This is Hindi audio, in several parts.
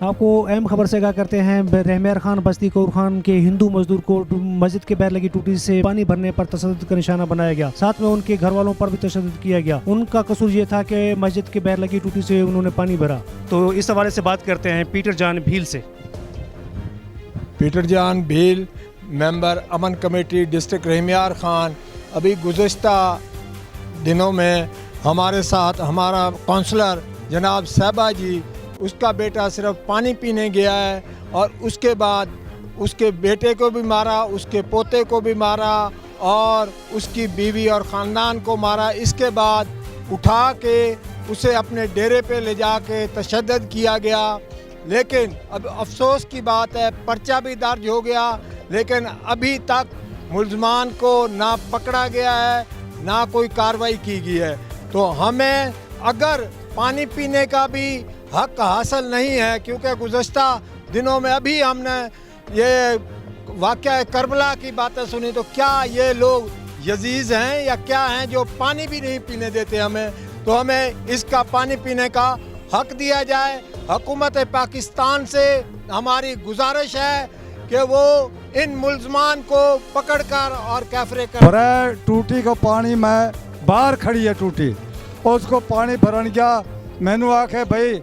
आपको अहम खबर से आगाह करते हैं। रहमान खान बस्ती कौर खान के हिंदू मजदूर को मस्जिद के बाहर लगी टूटी से पानी भरने पर तशद्दुद का निशाना बनाया गया। साथ में उनके घर वालों पर भी तशद्दुद किया गया। उनका कसूर ये था कि मस्जिद के बाहर लगी टूटी से उन्होंने पानी भरा। तो इस हवाले से बात करते हैं पीटर जान भील से। पीटर जान भील, मेंबर अमन कमेटी डिस्ट्रिक्ट रहमान खान। अभी गुज़श्ता दिनों में हमारे साथ हमारा काउंसलर जनाब साहबा जी, उसका बेटा सिर्फ पानी पीने गया है और उसके बाद उसके बेटे को भी मारा, उसके पोते को भी मारा और उसकी बीवी और ख़ानदान को मारा। इसके बाद उठा के उसे अपने डेरे पे ले जाके तशद्दुद किया गया। लेकिन अब अफसोस की बात है, पर्चा भी दर्ज हो गया लेकिन अभी तक मुल्ज़मान को ना पकड़ा गया है ना कोई कार्रवाई की गई है। तो हमें अगर पानी पीने का भी हक हासिल नहीं है, क्योंकि गुज़श्ता दिनों में अभी हमने ये वाक़या करबला की बातें सुनी, तो क्या ये लोग यजीज़ हैं या क्या हैं जो पानी भी नहीं पीने देते हमें। तो हमें इसका पानी पीने का हक दिया जाए। हुकूमत पाकिस्तान से हमारी गुजारिश है कि वो इन मुल्ज़मान को पकड़कर और कैफरे कर टूटी को पानी में बाहर खड़ी है टूटी, उसको पानी भरन गया। मैनू आखे भाई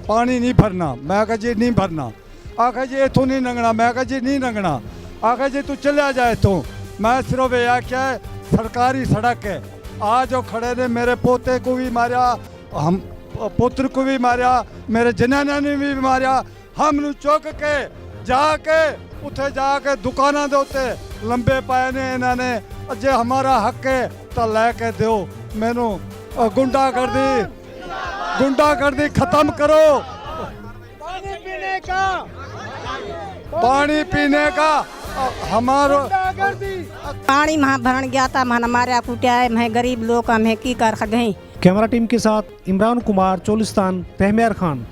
पानी नहीं भरना, मैं कहा जी नहीं भरना। आखे जी इतों नहीं लंघना, मैं कहा जी नहीं लंघना। आखे जी तू चलिया जाए इतों। मैं सिर्फ ये आख्या सरकारी सड़क है, आज जो खड़े ने मेरे पोते को भी मारा, हम पुत्र को भी मारा, मेरे जनाना ने भी मारा। हम चुक के जाके उठे जाके दुकाना दे उत्ते लंबे पाए ने इन्होंने, जे हमारा हक है तो लैके दो। मैनू गुंडागर्दी खत्म करो। पानी पीने का हमारो पानी वहाँ भरन गया था, मन मारा कुटिया है। मैं गरीब लोग हम की कर गए। कैमरा टीम के साथ इमरान कुमार, चोलिस्तान, रहमान खान।